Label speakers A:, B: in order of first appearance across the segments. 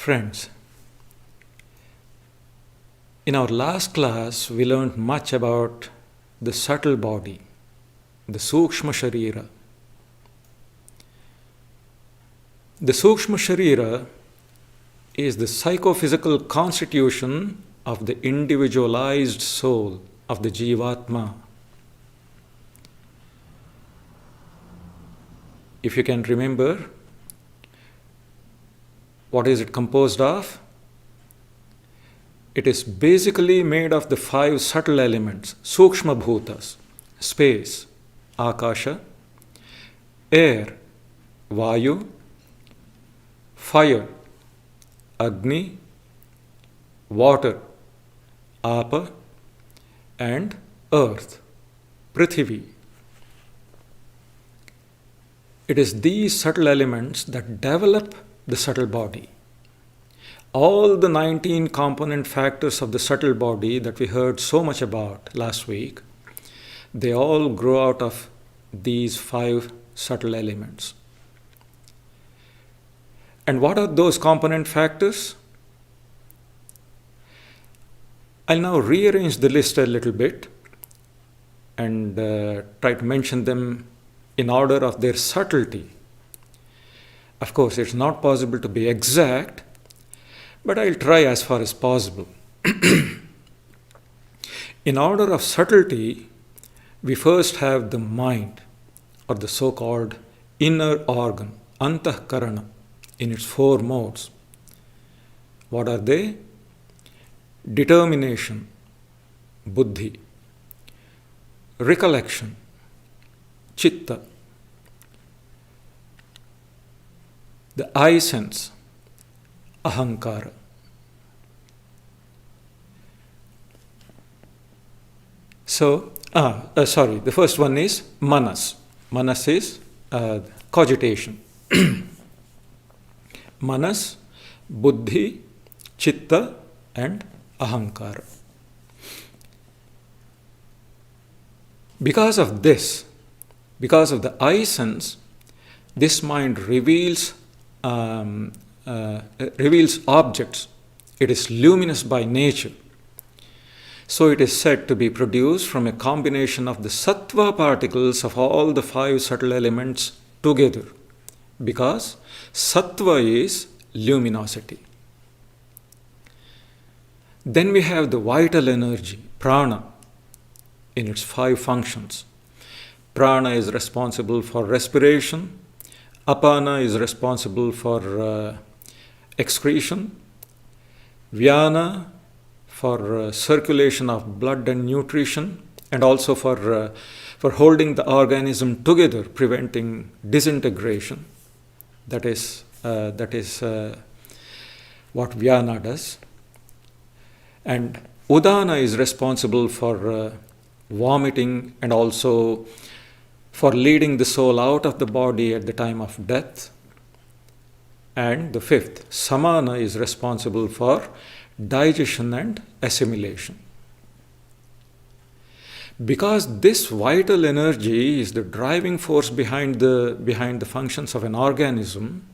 A: Friends, in our last class we learned much about the subtle body, the Sukshma Sharira. The Sukshma Sharira is the psychophysical constitution of the individualized soul of the Jivatma. If you can remember, what is it composed of? It is basically made of the 5 subtle elements: Sukshma Bhutas, space, Akasha; air, Vayu; fire, Agni; water, Apa; and earth, Prithvi. It is these subtle elements that develop the subtle body. All the 19 component factors of the subtle body that we heard so much about last week, they all grow out of these 5 subtle elements. And what are those component factors? I'll now rearrange the list a little bit and try to mention them in order of their subtlety. Of course, it's not possible to be exact, but I'll try as far as possible. In order of subtlety, we first have the mind, or the so-called inner organ, Antahkarana, in its 4 modes. What are they? Determination, Buddhi; recollection, Chitta; the I sense, Ahankara. The first one is Manas. Manas is cogitation. Manas, Buddhi, Chitta, and Ahankara. Because of this, because of the I sense, this mind reveals objects. It is luminous by nature. So it is said to be produced from a combination of the sattva particles of all the 5 subtle elements together, because sattva is luminosity. Then we have the vital energy, prana, in its 5 functions. Prana is responsible for respiration. Apana is responsible for excretion. Vyana for circulation of blood and nutrition, and also for holding the organism together, preventing disintegration. That is what Vyana does. And Udana is responsible for vomiting and also for leading the soul out of the body at the time of death. And the 5th, Samana, is responsible for digestion and assimilation. Because this vital energy is the driving force behind the functions of an organism,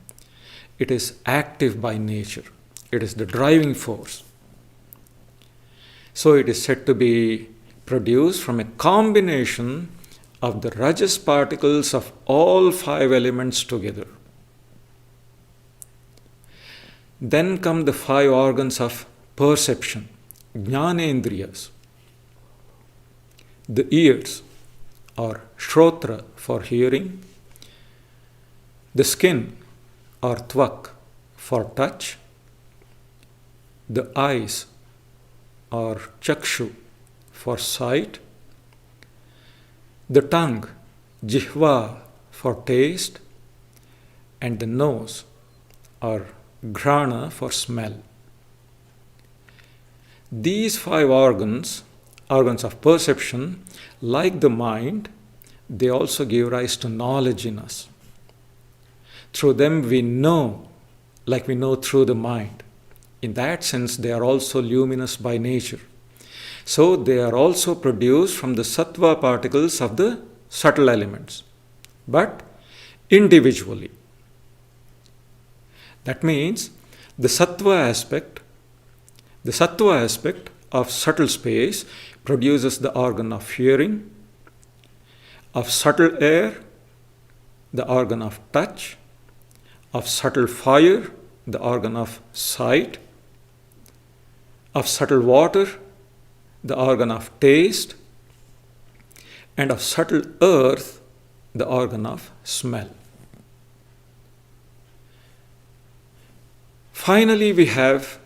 A: it is active by nature. It is the driving force. So it is said to be produced from a combination of the rajas particles of all 5 elements together. Then come the 5 organs of perception, jnanendriyas. The ears, or shrotra, for hearing; the skin, or tvak, for touch; the eyes, or chakshu, for sight; the tongue, jihva, for taste; and the nose, or ghrana, for smell. These 5 organs of perception, like the mind, they also give rise to knowledge in us. Through them we know, like we know through the mind. In that sense, they are also luminous by nature. So they are also produced from the sattva particles of the subtle elements, but individually. That means The sattva aspect of subtle space produces the organ of hearing, of subtle air, the organ of touch, of subtle fire, the organ of sight, of subtle water, the organ of taste, and of subtle earth, the organ of smell. Finally, we have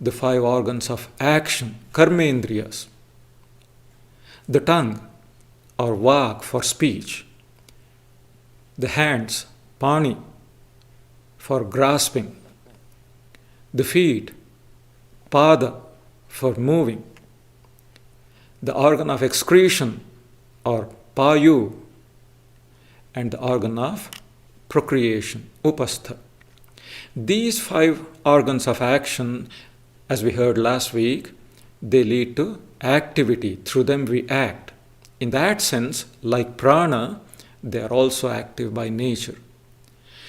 A: the 5 organs of action, karmendriyas. The tongue, or vak, for speech. The hands, pani, for grasping. The feet, pada, for moving. The organ of excretion, or payu, and the organ of procreation, upastha. These 5 organs of action, as we heard last week, they lead to activity. Through them we act. In that sense, like prana, they are also active by nature.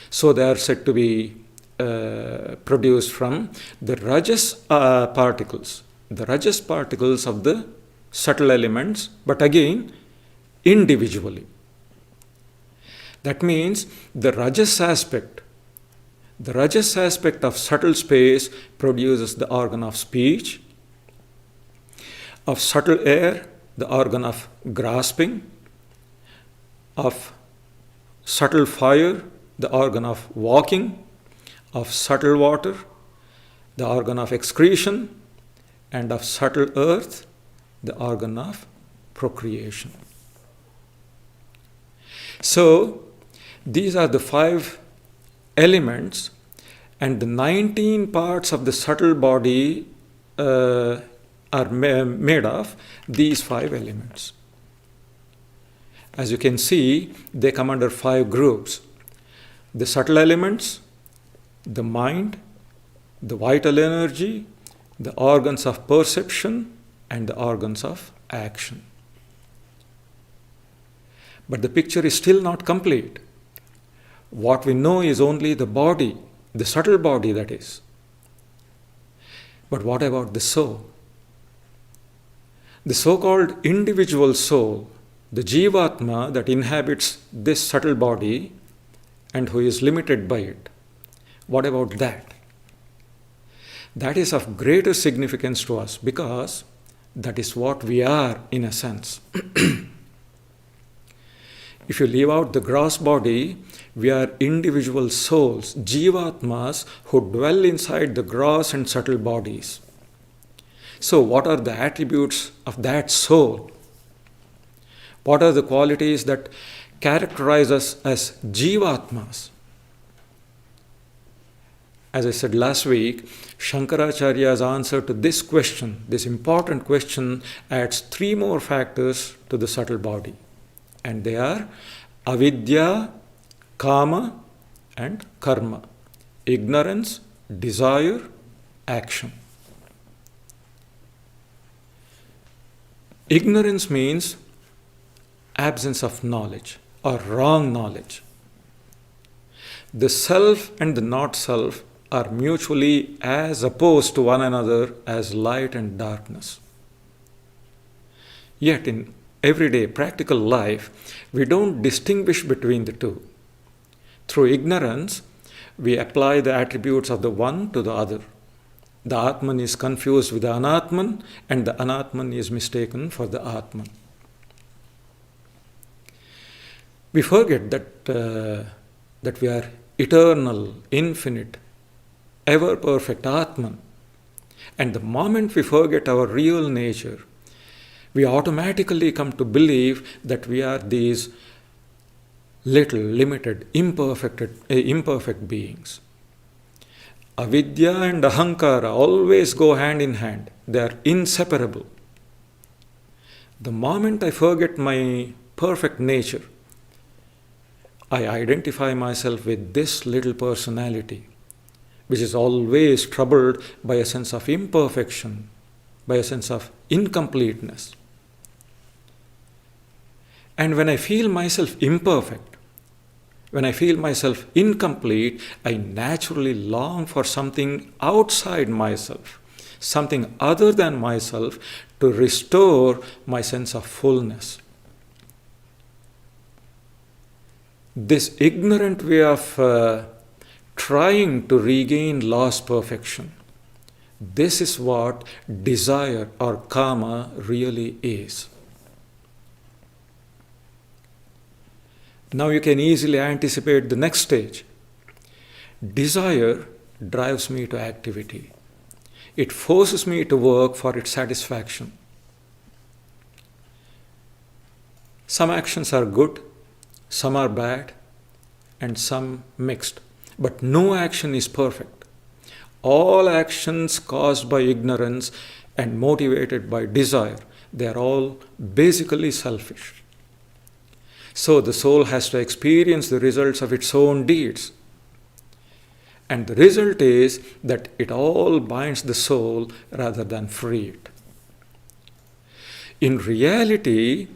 A: So they are said to be produced from the rajas particles. The rajas particles of the subtle elements, but again, individually. That means the rajas aspect of subtle space produces the organ of speech, of subtle air, the organ of grasping, of subtle fire, the organ of walking, of subtle water, the organ of excretion, and of subtle earth, the organ of procreation. So, these are the 5 elements, and the 19 parts of the subtle body are made of these 5 elements. As you can see, they come under 5 groups. The subtle elements, the mind, the vital energy, the organs of perception, and the organs of action. But the picture is still not complete. What we know is only the body, the subtle body, that is. But what about the soul? The so-called individual soul, the Jivatma that inhabits this subtle body and who is limited by it. What about that? That is of greater significance to us because that is what we are in a sense. If you leave out the gross body, we are individual souls, Jivatmas, who dwell inside the gross and subtle bodies. So what are the attributes of that soul? What are the qualities that characterize us as Jivatmas? As I said last week, Shankaracharya's answer to this question, this important question, adds 3 more factors to the subtle body. And they are avidya, kama, and karma. Ignorance, desire, action. Ignorance means absence of knowledge or wrong knowledge. The self and the not self are mutually as opposed to one another as light and darkness. Yet in everyday practical life, we don't distinguish between the two. Through ignorance, we apply the attributes of the one to the other. The Atman is confused with the Anatman, and the Anatman is mistaken for the Atman. We forget that we are eternal, infinite, ever-perfect Atman. And the moment we forget our real nature, we automatically come to believe that we are these little, limited, imperfect beings. Avidya and ahankara always go hand in hand. They are inseparable. The moment I forget my perfect nature, I identify myself with this little personality, which is always troubled by a sense of imperfection, by a sense of incompleteness. And when I feel myself imperfect, When I feel myself incomplete, I naturally long for something outside myself, something other than myself, to restore my sense of fullness. This ignorant way of trying to regain lost perfection, this is what desire or kama really is. Now you can easily anticipate the next stage. Desire drives me to activity. It forces me to work for its satisfaction. Some actions are good, some are bad, and some mixed. But no action is perfect. All actions caused by ignorance and motivated by desire, they are all basically selfish. So the soul has to experience the results of its own deeds. And the result is that it all binds the soul rather than free it. In reality,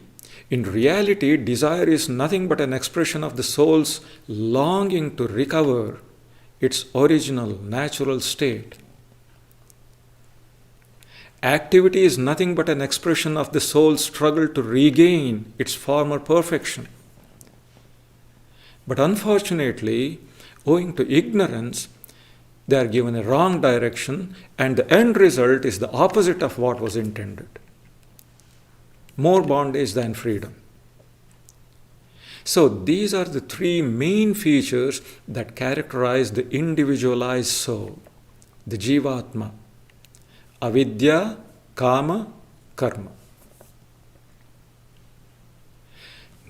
A: desire is nothing but an expression of the soul's longing to recover its original natural state. Activity is nothing but an expression of the soul's struggle to regain its former perfection. But unfortunately, owing to ignorance, they are given a wrong direction, and the end result is the opposite of what was intended. More bondage than freedom. So these are the three main features that characterize the individualized soul, the Jivatma: avidya, kama, karma.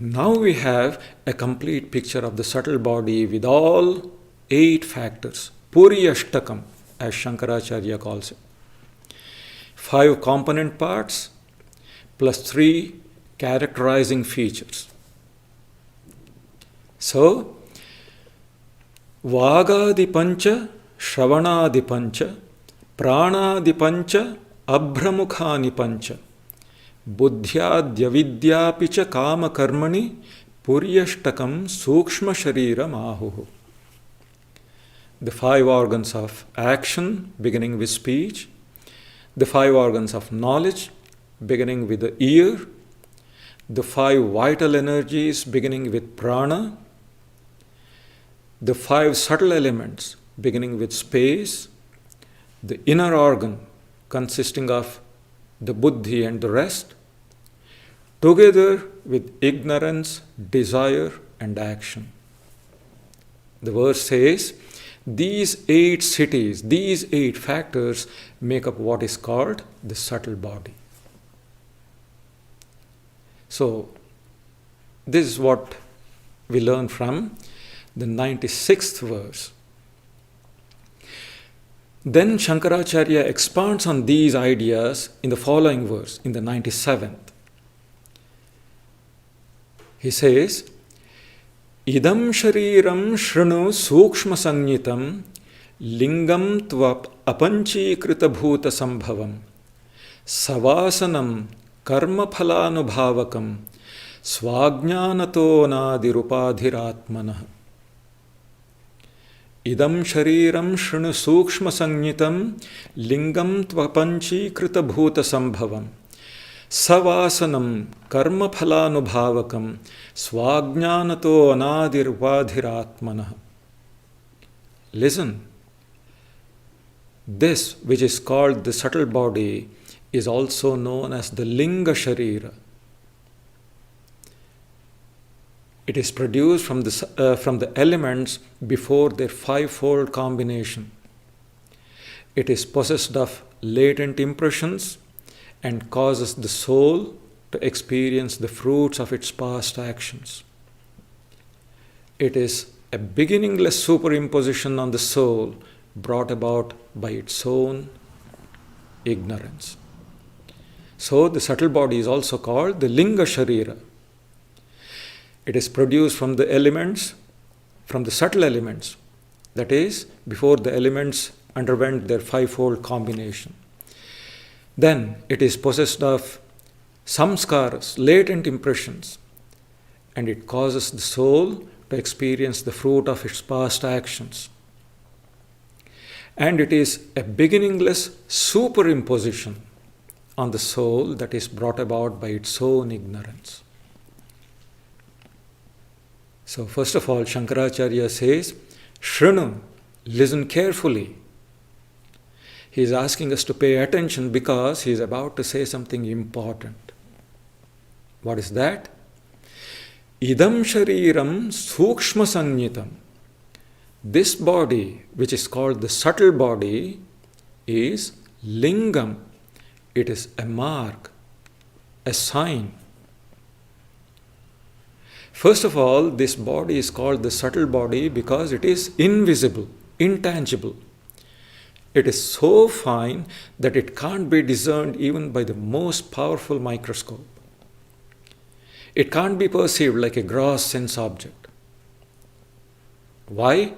A: Now we have a complete picture of the subtle body with all 8 factors, Puriyashtakam, as Shankaracharya calls it. 5 component parts plus 3 characterizing features. So, Vagadipancha, Shravanadipancha, Pranadipancha, Abhramukhani pancha, Buddhyadyavidyapicha kama karmani, Puryashtakam sukshma sharira mahuhu. The 5 organs of action, beginning with speech, the 5 organs of knowledge, beginning with the ear, the 5 vital energies, beginning with prana, the 5 subtle elements, beginning with space, the inner organ, consisting of the buddhi and the rest, together with ignorance, desire, and action. The verse says, these 8 cities, these 8 factors make up what is called the subtle body. So, this is what we learn from the 96th verse. Then Shankaracharya expands on these ideas in the following verse, in the 97th. He says, Idam shariram shrunu sukshma sanyitam lingam tva apanchikrita bhuta sambhavam savasanam karma phalanubhavakam swajnanato nadirupadhiratmanah. Idam shariram shrunu sukshma sanyitam lingam tvapanchikrita bhuta sambhavam savasanam karma phalanubhavakam swajnanato anadirvadhiratmanah. Listen, this which is called the subtle body is also known as the linga sharira. It is produced from the elements before their 5-fold combination. It is possessed of latent impressions and causes the soul to experience the fruits of its past actions. It is a beginningless superimposition on the soul brought about by its own ignorance. So the subtle body is also called the linga sharira. It is produced from the elements, from the subtle elements, that is, before the elements underwent their 5-fold combination. Then it is possessed of samskaras, latent impressions, and it causes the soul to experience the fruit of its past actions. And it is a beginningless superimposition on the soul that is brought about by its own ignorance. So first of all, Shankaracharya says, Shrinu, listen carefully. He is asking us to pay attention because he is about to say something important. What is that? Idam shariram sukshma sanyitam. This body, which is called the subtle body, is lingam. It is a mark, a sign. First of all, this body is called the subtle body because it is invisible, intangible. It is so fine that it can't be discerned even by the most powerful microscope. It can't be perceived like a gross sense object. Why?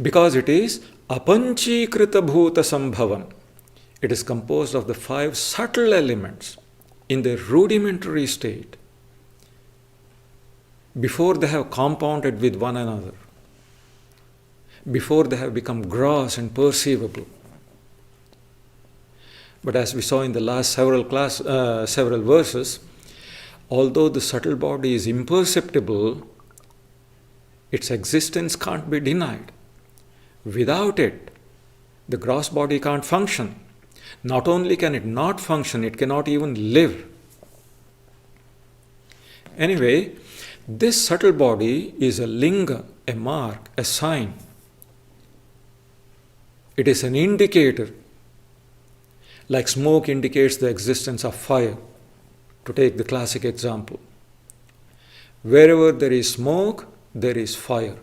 A: Because it is apanchikrita bhuta sambhavam. It is composed of the 5 subtle elements in their rudimentary state before they have compounded with one another, before they have become gross and perceivable. But as we saw in the last several verses, although the subtle body is imperceptible, its existence can't be denied. Without it, the gross body can't function. Not only can it not function, it cannot even live. Anyway, this subtle body is a linga, a mark, a sign. It is an indicator, like smoke indicates the existence of fire, to take the classic example. Wherever there is smoke, there is fire.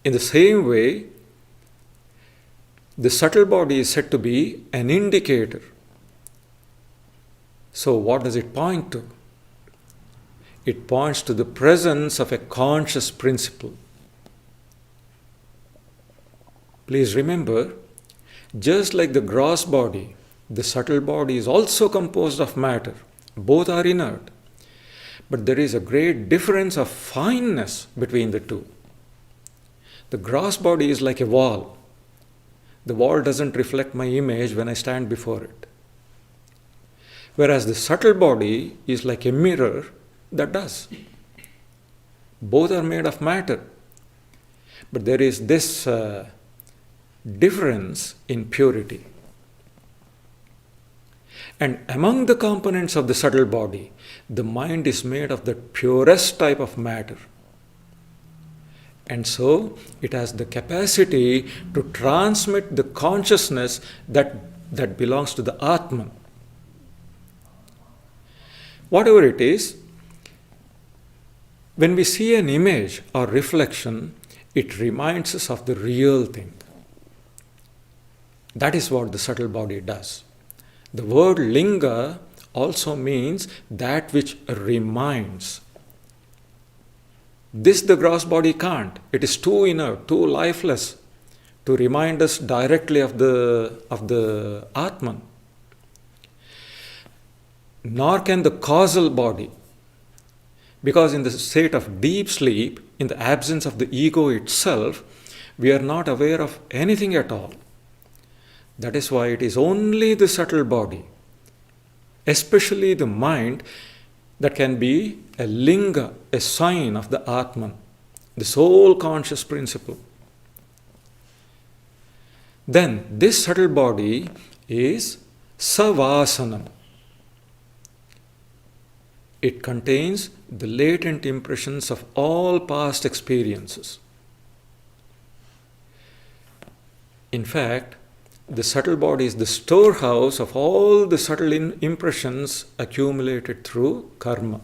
A: In the same way, the subtle body is said to be an indicator. So what does it point to? It points to the presence of a conscious principle. Please remember, just like the gross body, the subtle body is also composed of matter. Both are inert. But there is a great difference of fineness between the two. The gross body is like a wall. The wall doesn't reflect my image when I stand before it. Whereas the subtle body is like a mirror that does. Both are made of matter. But there is this difference in purity. And among the components of the subtle body, the mind is made of the purest type of matter. And so it has the capacity to transmit the consciousness that belongs to the Atman. Whatever it is, when we see an image or reflection, it reminds us of the real thing. That is what the subtle body does. The word linga also means that which reminds. This the gross body can't. It is too inert, too lifeless to remind us directly of the Atman. Nor can the causal body, because in the state of deep sleep, in the absence of the ego itself, we are not aware of anything at all. That is why it is only the subtle body, especially the mind, that can be a linga, a sign of the Atman, the sole conscious principle. Then this subtle body is savasanam. It contains the latent impressions of all past experiences. In fact, the subtle body is the storehouse of all the subtle impressions accumulated through karma.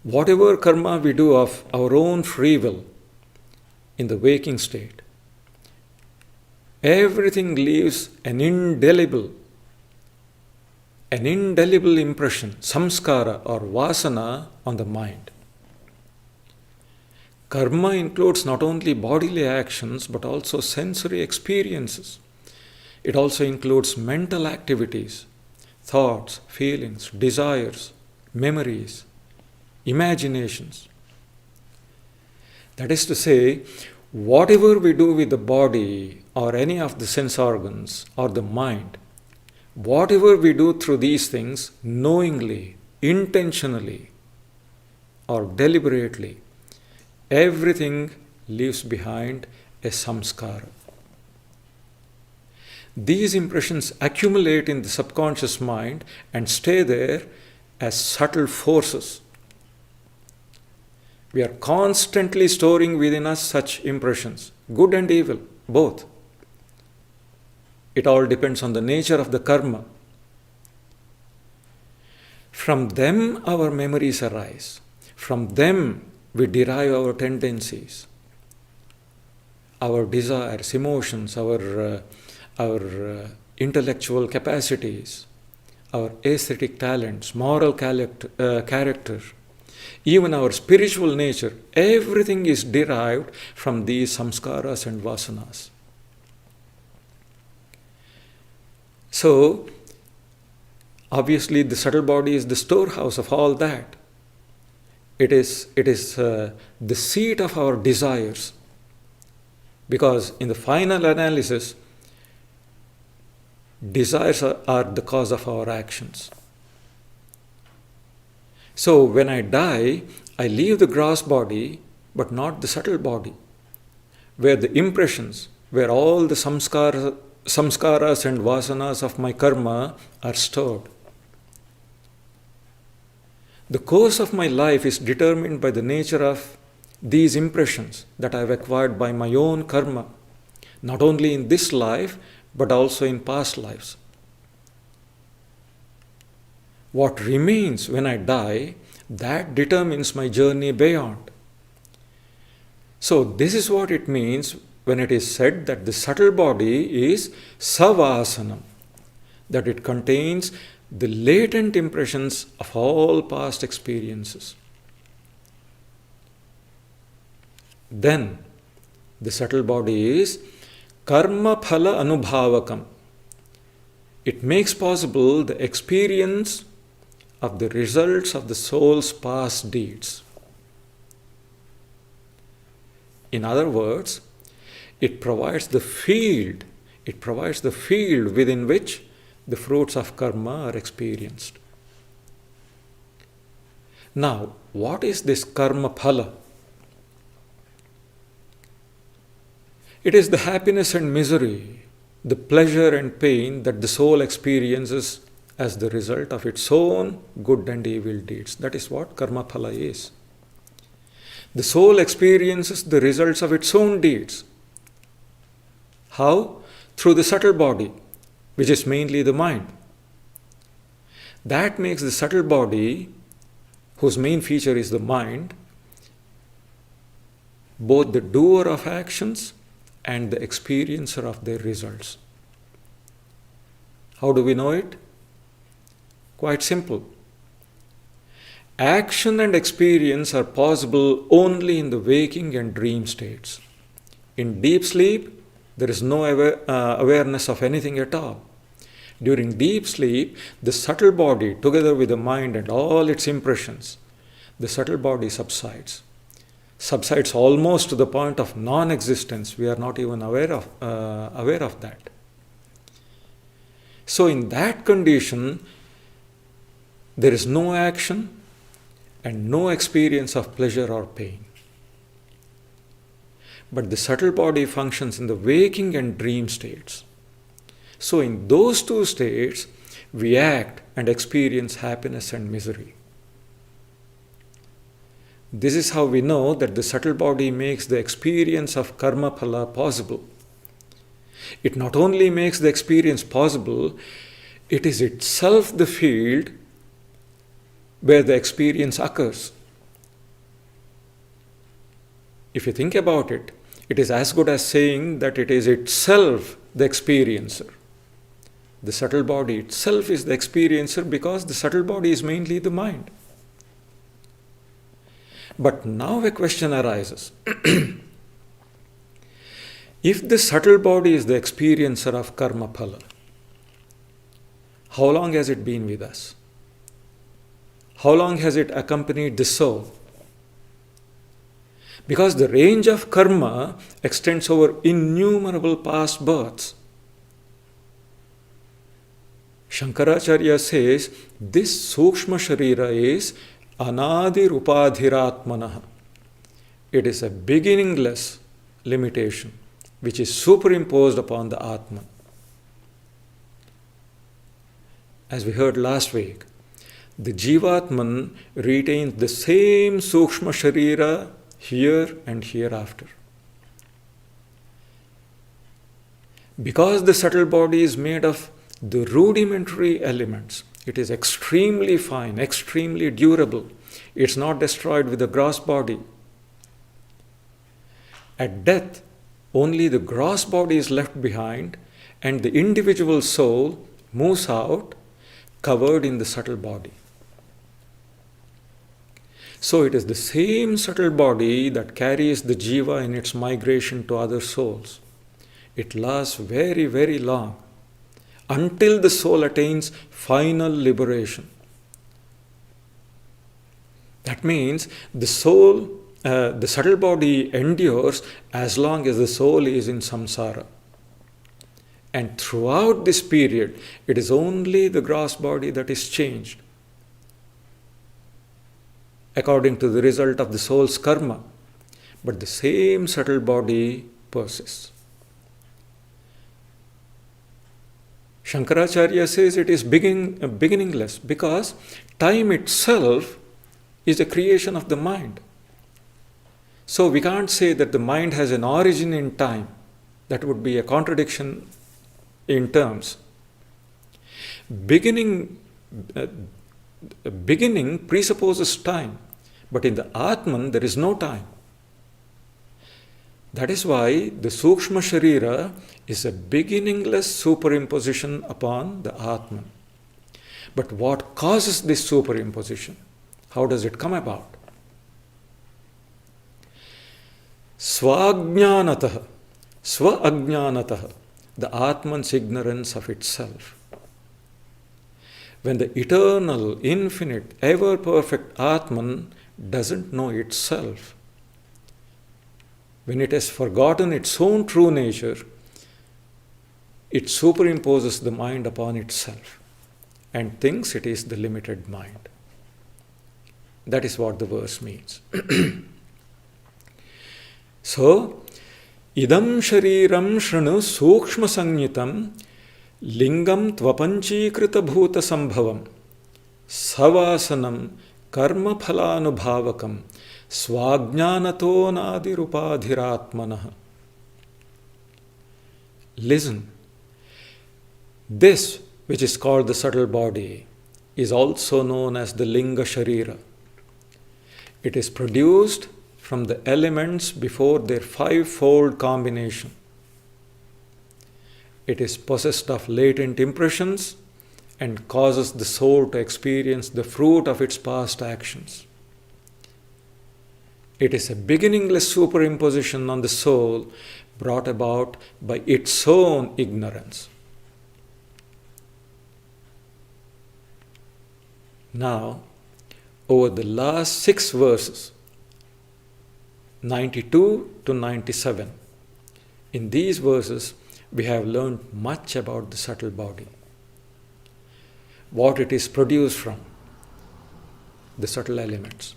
A: Whatever karma we do of our own free will in the waking state, everything leaves an indelible impression, samskara or vasana, on the mind. Karma includes not only bodily actions but also sensory experiences. It also includes mental activities, thoughts, feelings, desires, memories. imaginations. That is to say, whatever we do with the body or any of the sense organs or the mind, whatever we do through these things, knowingly, intentionally, or deliberately, everything leaves behind a samskara. These impressions accumulate in the subconscious mind and stay there as subtle forces. We are constantly storing within us such impressions, good and evil, both. It all depends on the nature of the karma. From them our memories arise. From them we derive our tendencies, our desires, emotions, our intellectual capacities, our aesthetic talents, moral character, even our spiritual nature. Everything is derived from these samskaras and vasanas. So, obviously the subtle body is the storehouse of all that. It is the seat of our desires, because in the final analysis, desires are the cause of our actions. So when I die, I leave the gross body, but not the subtle body, where the impressions, where all the samskaras and vasanas of my karma are stored. The course of my life is determined by the nature of these impressions that I have acquired by my own karma, not only in this life, but also in past lives. What remains when I die, that determines my journey beyond. So this is what it means when it is said that the subtle body is savasanam, that it contains the latent impressions of all past experiences. Then the subtle body is karma phala anubhavakam. It makes possible the experience of the results of the soul's past deeds. In other words, it provides the field within which the fruits of karma are experienced. Now, what is this karma phala? It is the happiness and misery, the pleasure and pain that the soul experiences as the result of its own good and evil deeds. That is what karma phala is. The soul experiences the results of its own deeds. How? Through the subtle body, which is mainly the mind. That makes the subtle body, whose main feature is the mind, both the doer of actions and the experiencer of their results. How do we know it? Quite simple. Action and experience are possible only in the waking and dream states. In deep sleep, there is no awareness of anything at all. During deep sleep, the subtle body, together with the mind and all its impressions, the subtle body subsides almost to the point of non-existence. We are not even aware of that. So in that condition, there is no action and no experience of pleasure or pain. But the subtle body functions in the waking and dream states. So in those two states, we act and experience happiness and misery. This is how we know that the subtle body makes the experience of karma phala possible. It not only makes the experience possible, it is itself the field where the experience occurs. If you think about it, it is as good as saying that it is itself the experiencer. The subtle body itself is the experiencer because the subtle body is mainly the mind. But now a question arises. If the subtle body is the experiencer of karma phala, how long has it been with us? How long has it accompanied the soul? Because the range of karma extends over innumerable past births. Shankaracharya says this Sukshma Sharira is Anadi Rupadhiratmanaha. It is a beginningless limitation which is superimposed upon the Atman. As we heard last week, the Jivatman retains the same Sukshma Sharira here and hereafter. Because the subtle body is made of the rudimentary elements, it is extremely fine, extremely durable. It's not destroyed with the gross body. At death, only the gross body is left behind and the individual soul moves out covered in the subtle body. So it is the same subtle body that carries the jiva in its migration to other souls. It lasts very, very long until the soul attains final liberation. That means the soul, the subtle body endures as long as the soul is in samsara. And throughout this period, it is only the gross body that is changed according to the result of the soul's karma. But the same subtle body persists. Shankaracharya says it is beginningless because time itself is a creation of the mind. So we can't say that the mind has an origin in time. That would be a contradiction in terms. Beginning presupposes time, but in the Atman there is no time. That is why the Sukshma Sharira is a beginningless superimposition upon the Atman. But what causes this superimposition? How does it come about? Swajnanataha, Swa-ajnanataha, the Atman's ignorance of itself. When the eternal, infinite, ever-perfect Atman doesn't know itself, when it has forgotten its own true nature, it superimposes the mind upon itself and thinks it is the limited mind. That is what the verse means. So, idam shariram shranu sukshma sanyitam lingam tvapanchīkrita bhuta sambhavam savasanam karma phalanubhavakam swajnanato nadirupadhiratmanah. Listen, this which is called the subtle body is also known as the linga sharira. It is produced from the elements before their five-fold combination. It is possessed of latent impressions and causes the soul to experience the fruit of its past actions. It is a beginningless superimposition on the soul brought about by its own ignorance. Now, over the last 6 verses, 92 to 97, in these verses we have learned much about the subtle body, what it is produced from, the subtle elements,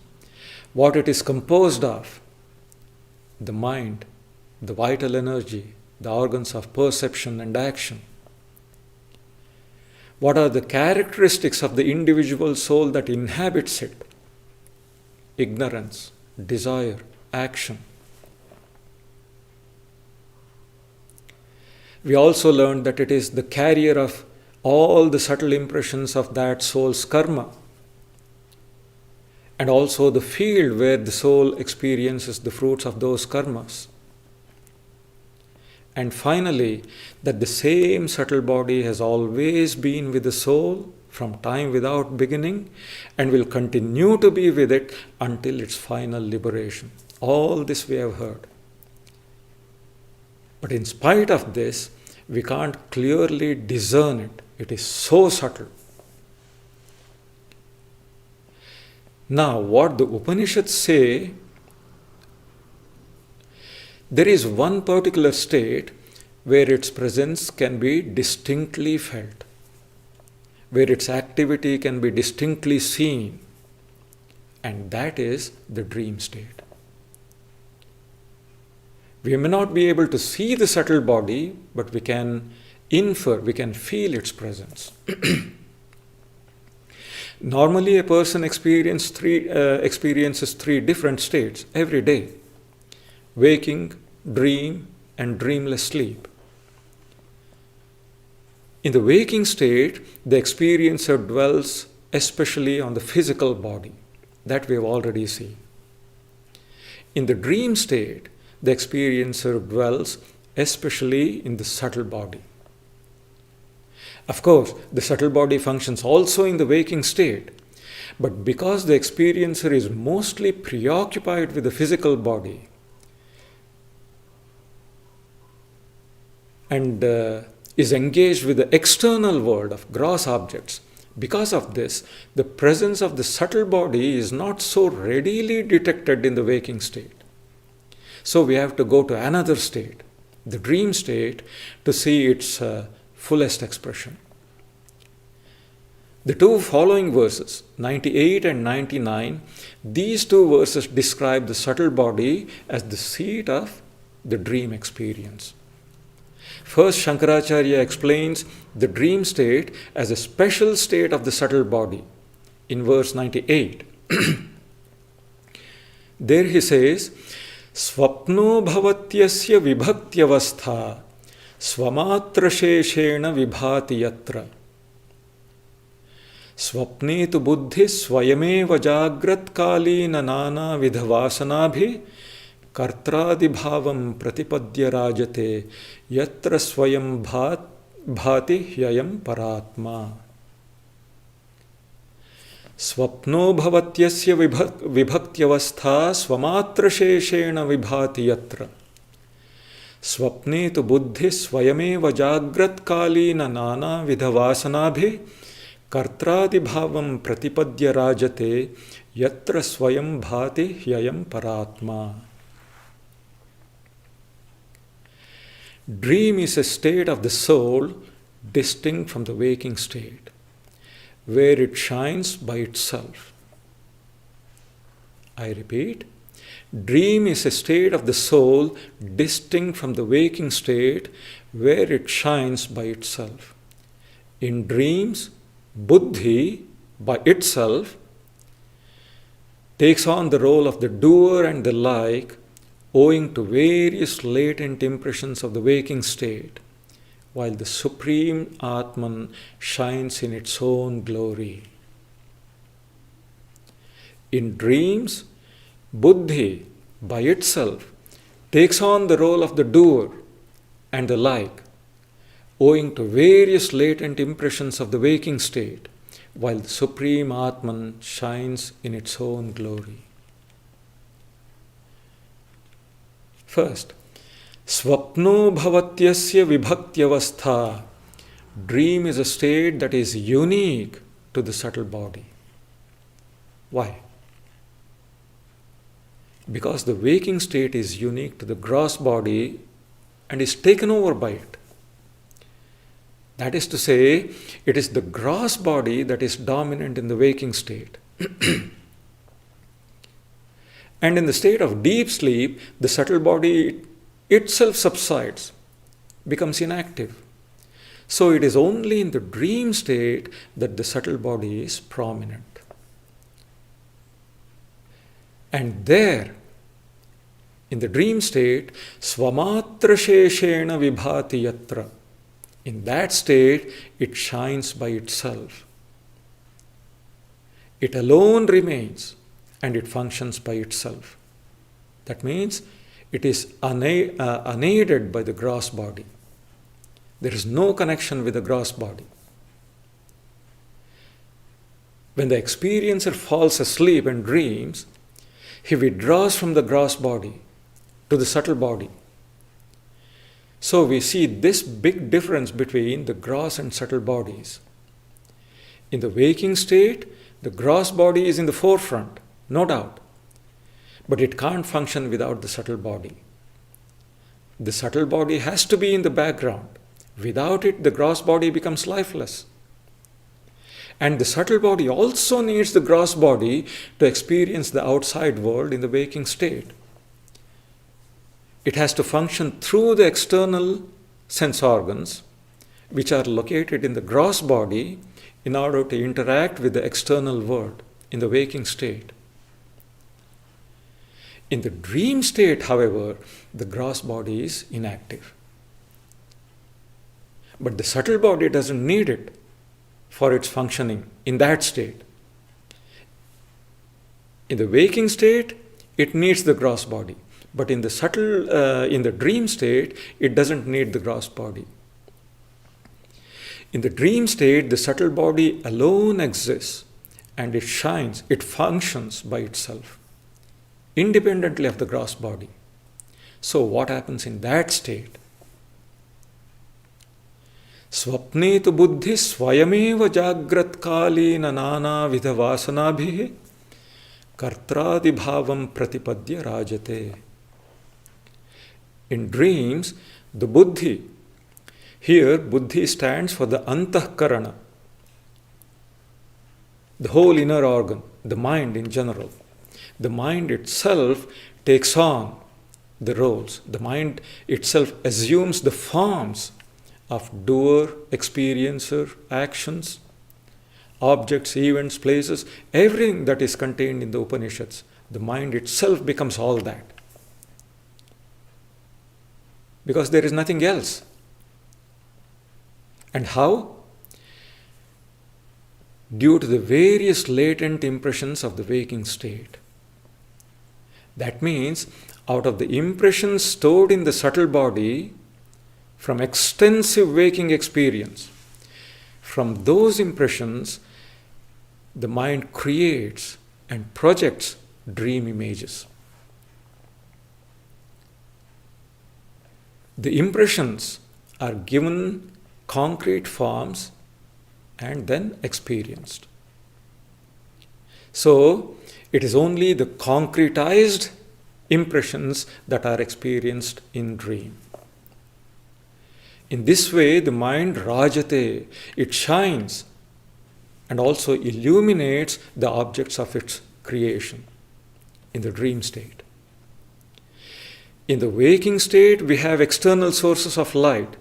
A: what it is composed of, the mind, the vital energy, the organs of perception and action. What are the characteristics of the individual soul that inhabits it? Ignorance, desire, action. We also learned that it is the carrier of all the subtle impressions of that soul's karma, and also the field where the soul experiences the fruits of those karmas. And finally, that the same subtle body has always been with the soul from time without beginning and will continue to be with it until its final liberation. All this we have heard. But in spite of this, we can't clearly discern it. It is so subtle. Now, what the Upanishads say, there is one particular state where its presence can be distinctly felt, where its activity can be distinctly seen, and that is the dream state. We may not be able to see the subtle body, but we can infer, we can feel its presence. Normally, a person experiences three different states every day: waking, dream, and dreamless sleep. In the waking state, the experiencer dwells especially on the physical body, that we have already seen. In the dream state, the experiencer dwells especially in the subtle body. Of course, the subtle body functions also in the waking state, but because the experiencer is mostly preoccupied with the physical body and is engaged with the external world of gross objects, because of this, the presence of the subtle body is not so readily detected in the waking state. So we have to go to another state, the dream state, to see its fullest expression. The two following verses, 98 and 99, these two verses describe the subtle body as the seat of the dream experience. First, Shankaracharya explains the dream state as a special state of the subtle body. In verse 98, there he says, Swapno bhavatyasya vibhaktiyavastha swamatra sheshena vibhati yatra swapne tu buddhi swayameva jagrat kalina nana vidhavasanaabhi kartradibhavam pratipadya rajate yatra swayam bhati hyayam paratma. Swapno bhavatyasya vibhaktiyavastha swamatra sheshena vibhati yatra swapne tu buddhi swayameva jagrat kalina nana vidhavasanaabhi kartradibhavam pratipadya rajate yatra swayam bhati hyayam paratma. Dream is a state of the soul distinct from the waking state, where it shines by itself. I repeat, dream is a state of the soul distinct from the waking state, where it shines by itself. In dreams, buddhi, by itself, takes on the role of the doer and the like, owing to various latent impressions of the waking state, while the Supreme Atman shines in its own glory. In dreams, buddhi, by itself, takes on the role of the doer and the like, owing to various latent impressions of the waking state, while the Supreme Atman shines in its own glory. First, Swapno bhavatyasya vibhaktiyavastha. Dream is a state that is unique to the subtle body. Why? Because the waking state is unique to the gross body and is taken over by it. That is to say, it is the gross body that is dominant in the waking state. And in the state of deep sleep, the subtle body itself subsides, becomes inactive. So it is only in the dream state that the subtle body is prominent. And there, in the dream state, swamatra sheshena vibhati yatra. In that state, it shines by itself. It alone remains and it functions by itself. That means it is unaided by the gross body. There is no connection with the gross body. When the experiencer falls asleep and dreams, he withdraws from the gross body to the subtle body. So we see this big difference between the gross and subtle bodies. In the waking state, The gross body is in the forefront, no doubt, but it can't function without the subtle body. The subtle body has to be in the background. Without it, the gross body becomes lifeless. And the subtle body also needs the gross body to experience the outside world in the waking state. It has to function through the external sense organs, which are located in the gross body, in order to interact with the external world in the waking state. In the dream state, however, the gross body is inactive. But the subtle body doesn't need it for its functioning in that state. In the waking state, it needs the gross body. But in the dream state, it doesn't need the gross body. In the dream state, the subtle body alone exists and it shines, it functions by itself, independently of the gross body. So what happens in that state? Swapne tu buddhi swayameva jagratkalina nana vidha vasanabhi kartradi bhavam pratipadya rajate. In dreams, the buddhi, here buddhi stands for the antahkarana, the whole inner organ, the mind in general. The mind itself takes on the roles. The mind itself assumes the forms of doer, experiencer, actions, objects, events, places, everything that is contained in the Upanishads. The mind itself becomes all that. Because there is nothing else. And how? Due to the various latent impressions of the waking state. That means, out of the impressions stored in the subtle body from extensive waking experience, from those impressions, the mind creates and projects dream images. The impressions are given concrete forms and then experienced. So, it is only the concretized impressions that are experienced in dream. In this way, the mind rajate, it shines and also illuminates the objects of its creation in the dream state. In the waking state, we have external sources of light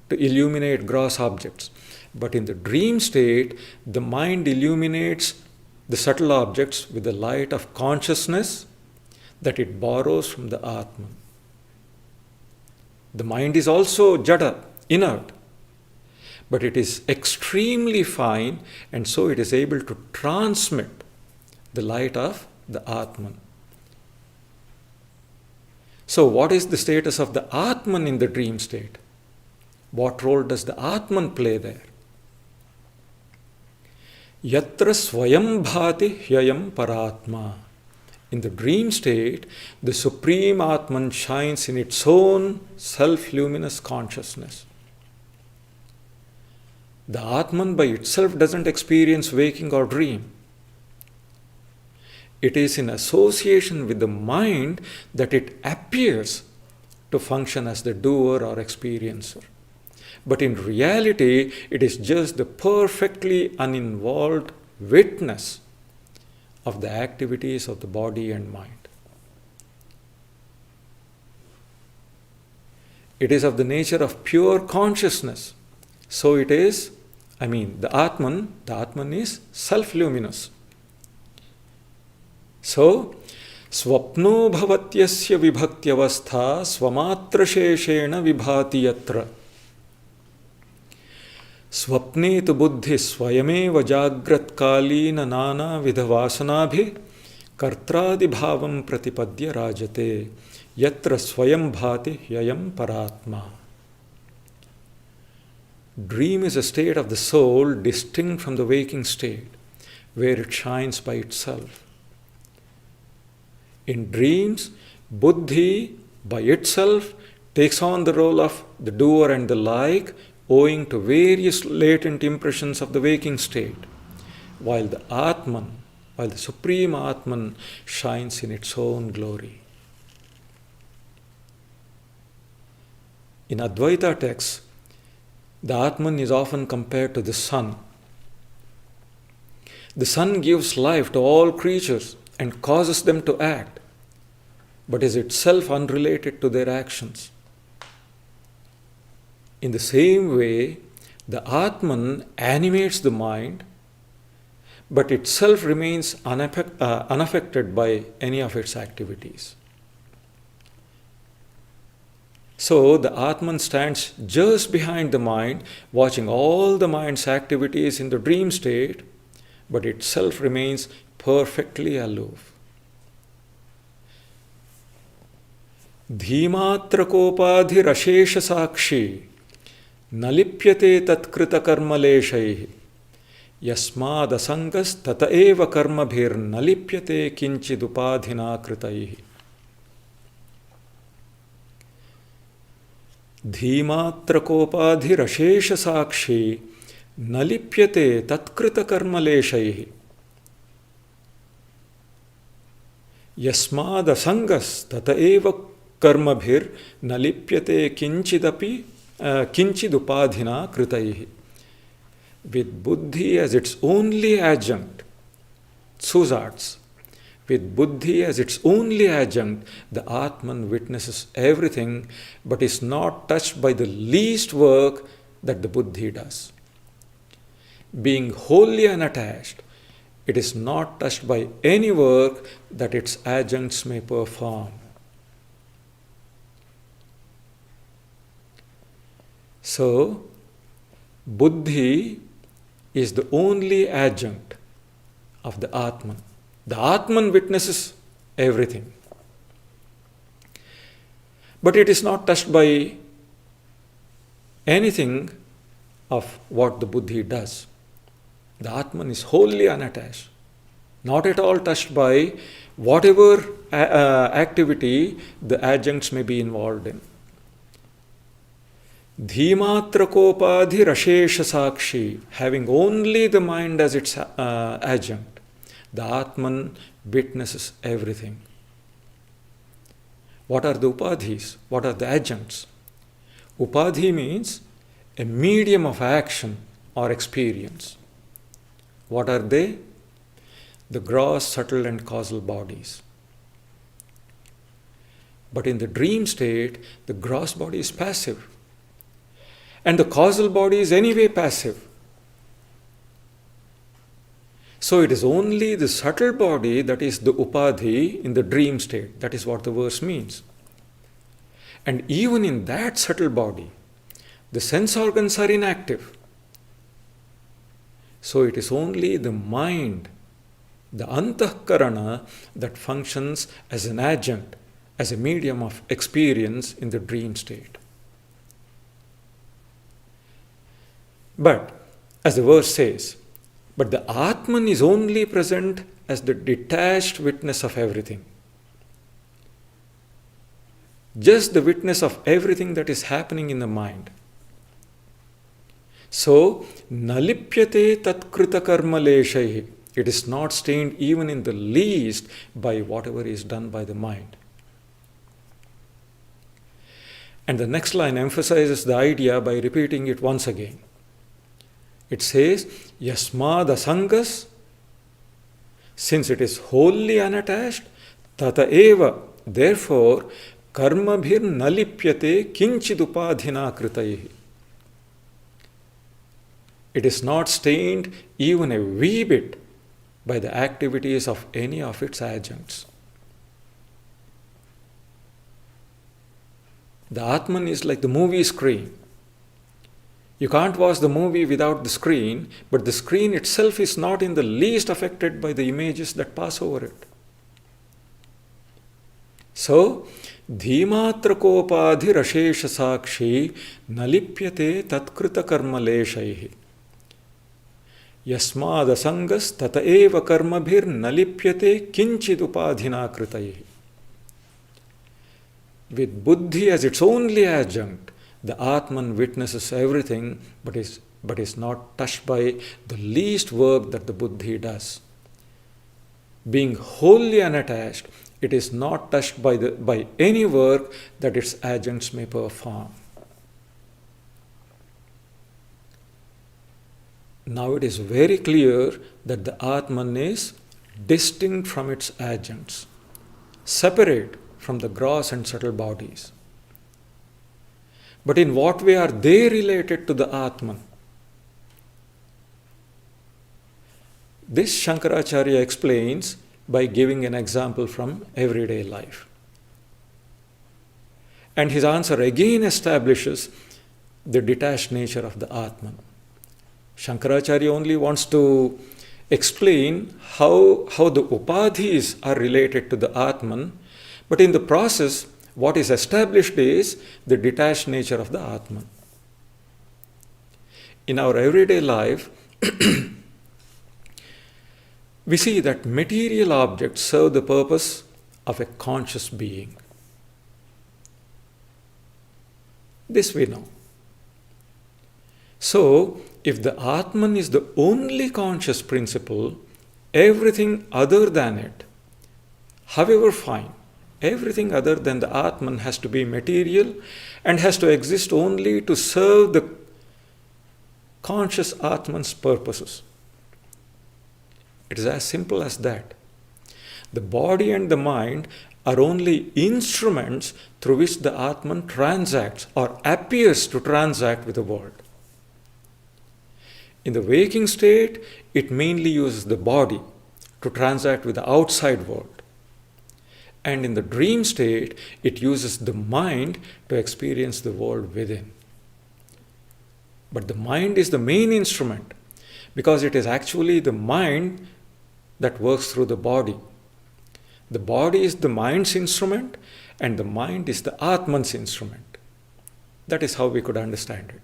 A: to illuminate gross objects. But in the dream state, the mind illuminates the subtle objects with the light of consciousness that it borrows from the Atman. The mind is also jada, inert, but it is extremely fine, and so it is able to transmit the light of the Atman. So what is the status of the Atman in the dream state? What role does the Atman play there? Yatra swayam bhati hyayam paratma. In the dream state, the Supreme Atman shines in its own self-luminous consciousness. The Atman by itself doesn't experience waking or dream. It is in association with the mind that it appears to function as the doer or experiencer. But in reality, it is just the perfectly uninvolved witness of the activities of the body and mind. It is of the nature of pure consciousness. So it is, the Atman is self-luminous. So, swapno bhavatyasya vibhakyavastha swamatra sheshena vibhati yatra. Swapne tu buddhi swayameva jagratkalina nana vidhavasanabhi kartradi bhavam pratipadya rajate yatra swayam bhati hyayam paratma. Dream is a state of the soul distinct from the waking state, where it shines by itself. In dreams, buddhi by itself takes on the role of the doer and the like, owing to various latent impressions of the waking state. while the Atman, while the Supreme Atman shines in its own glory. In Advaita texts, the Atman is often compared to the sun. The sun gives life to all creatures and causes them to act, but is itself unrelated to their actions. In the same way, the Atman animates the mind, but itself remains unaffected by any of its activities. So the Atman stands just behind the mind, watching all the mind's activities in the dream state, but itself remains perfectly aloof. Dhimatrakopadhirashesha sakshi nalipyate tatkrita karmaleshaihi yasmad asangas tata eva karmabhir nalipyate kinchidupadhina kritaihi. धीमात्रकोपाधिरशेष साक्षी न लिप्यते तत्कृत कर्मलेशैः यस्मादसंगस्तत एव कर्मभिर् न लिप्यते किंचिदुपाधिना कृतैः. With buddhi as its only adjunct, Zusatz, with buddhi as its only adjunct, the Atman witnesses everything but is not touched by the least work that the buddhi does. Being wholly unattached, it is not touched by any work that its adjuncts may perform. So, buddhi is the only adjunct of the Atman. The Atman witnesses everything. But it is not touched by anything of what the buddhi does. The Atman is wholly unattached, not at all touched by whatever activity the adjuncts may be involved in. Dhimatrakopadhi rashesha sakshi, having only the mind as its adjunct, the Atman witnesses everything. What are the upadhis? What are the adjuncts? Upadhi means a medium of action or experience. What are they? The gross, subtle and causal bodies. But in the dream state, the gross body is passive. And the causal body is anyway passive. So it is only the subtle body that is the upadhi in the dream state. That is what the verse means. And even in that subtle body, the sense organs are inactive. So it is only the mind, the antahkarana, that functions as an adjunct, as a medium of experience in the dream state. But, as the verse says, but the Atman is only present as the detached witness of everything. Just the witness of everything that is happening in the mind. So, nalipyate tatkrita karmaleshaihi. It is not stained even in the least by whatever is done by the mind. And the next line emphasizes the idea by repeating it once again. It says, Yasmad asangas, since it is wholly unattached, tata eva, therefore, karmabhir nalipyate kinchidupadhina kritaihi. It is not stained even a wee bit by the activities of any of its adjuncts. The Atman is like the movie screen. You can't watch the movie without the screen, but the screen itself is not in the least affected by the images that pass over it. So, dhimatrakopadhi rashesha sakshi nalipyate tatkrita karmaleshaihi yasmad asangas tata eva karmabhir nalipyate kinchidupadhina kritaihi. With buddhi as its only adjunct, the Atman witnesses everything but is but is not touched by the least work that the buddhi does. Being wholly unattached, it is not touched by any work that its agents may perform. Now it is very clear that the Atman is distinct from its agents, separate from the gross and subtle bodies. But in what way are they related to the Atman? This Shankaracharya explains by giving an example from everyday life. And his answer again establishes the detached nature of the Atman. Shankaracharya only wants to explain how the upadhis are related to the Atman, but in the process, what is established is the detached nature of the Atman. In our everyday life, we see that material objects serve the purpose of a conscious being. This we know. So, if the Atman is the only conscious principle, everything other than it, however fine, everything other than the Atman has to be material and has to exist only to serve the conscious Atman's purposes. It is as simple as that. The body and the mind are only instruments through which the Atman transacts or appears to transact with the world. In the waking state, it mainly uses the body to transact with the outside world. And in the dream state, it uses the mind to experience the world within. But the mind is the main instrument because it is actually the mind that works through the body. The body is the mind's instrument and the mind is the Atman's instrument. That is how we could understand it.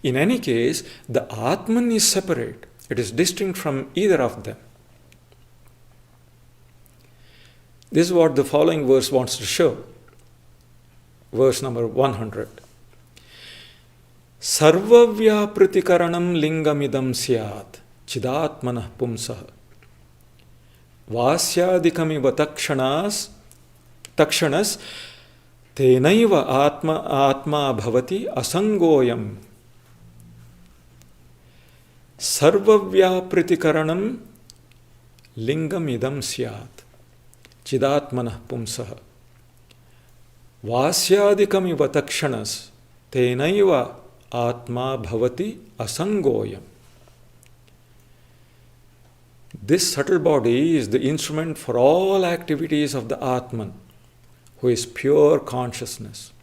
A: In any case, the Atman is separate. It is distinct from either of them. This is what the following verse wants to show. Verse number 100. Sarvavyapritikaranam lingamidam syat chidatmanah pumsah vasyadikamiva takshanas tenaiva atma bhavati asangoyam. Sarvavyapritikaranam lingamidam syat chidatmanah pumsah vasyadikamiva takshanas tenaiva atma bhavati asangoyam. This subtle body is the instrument for all activities of the Atman, who is pure consciousness.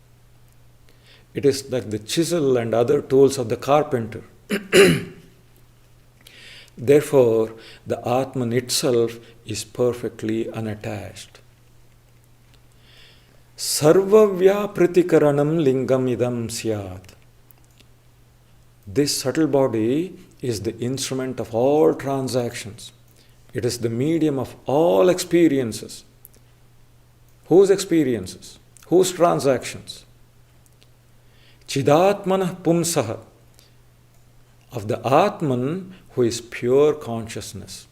A: It is like the chisel and other tools of the carpenter. Therefore, the Atman itself is perfectly unattached. Sarvavyapritikaranam lingam idam syat. This subtle body is the instrument of all transactions. It is the medium of all experiences. Whose experiences? Whose transactions? Chidatmanah pumsaha. Of the Atman who is pure consciousness.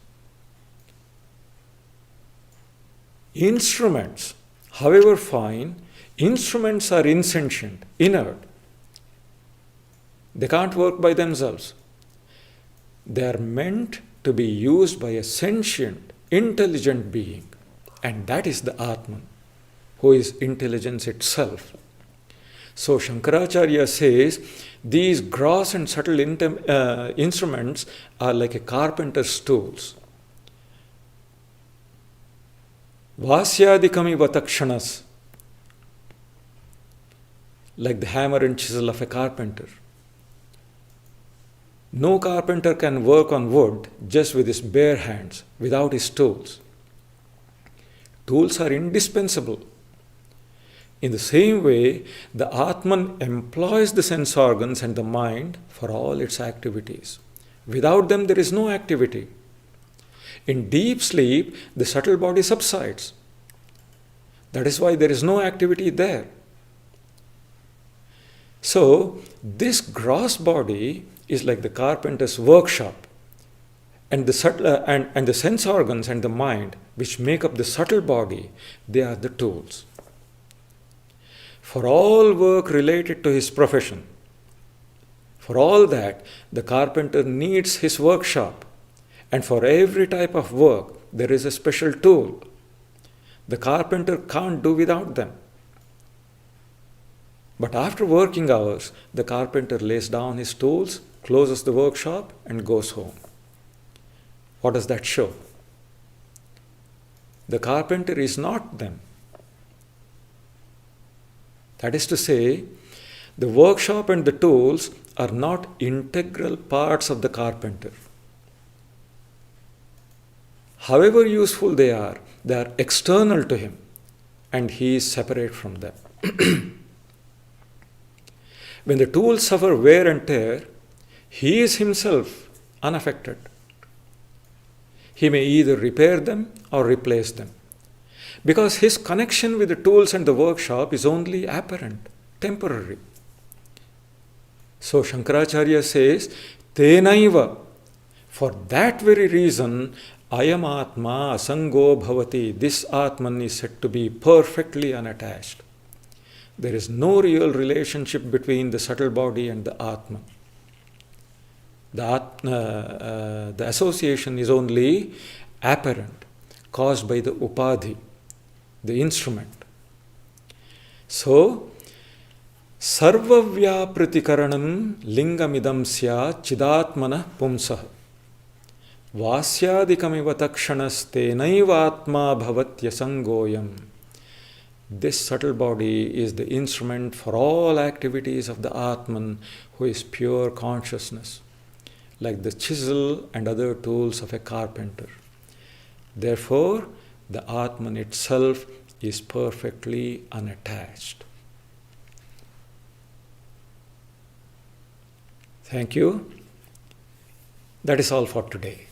A: Instruments, however fine, instruments are insentient, inert. They can't work by themselves. They are meant to be used by a sentient, intelligent being. And that is the Atman, who is intelligence itself. So Shankaracharya says, these gross and subtle instruments are like a carpenter's tools. Vasyadikamiva takshanas, like the hammer and chisel of a carpenter. No carpenter can work on wood just with his bare hands, without his tools. Tools are indispensable. In the same way, the Atman employs the sense organs and the mind for all its activities. Without them, there is no activity. In deep sleep, the subtle body subsides. That is why there is no activity there. So, this gross body is like the carpenter's workshop, and the subtle, and the sense organs and the mind, which make up the subtle body, they are the tools. For all work related to his profession, for all that, the carpenter needs his workshop, and for every type of work, there is a special tool. The carpenter can't do without them. But after working hours, the carpenter lays down his tools, closes the workshop, and goes home. What does that show? The carpenter is not them. That is to say, the workshop and the tools are not integral parts of the carpenter. However useful they are external to him, and he is separate from them. When the tools suffer wear and tear, he is himself unaffected. He may either repair them or replace them, because his connection with the tools and the workshop is only apparent, temporary. So Shankaracharya says, Tenaiva, for that very reason, Ayam Atma Asango Bhavati, this Atman is said to be perfectly unattached. There is no real relationship between the subtle body and the Atman. The association is only apparent, caused by the upadhi, the instrument. So, sarvavyaprtikaranam lingamidam sya chidatmana pumsah vasyadikamiva takshanastenaiva atma bhavatyasangoyam. This subtle body is the instrument for all activities of the Atman, who is pure consciousness, like the chisel and other tools of a carpenter. Therefore, the Atman itself is perfectly unattached. Thank you. That is all for today.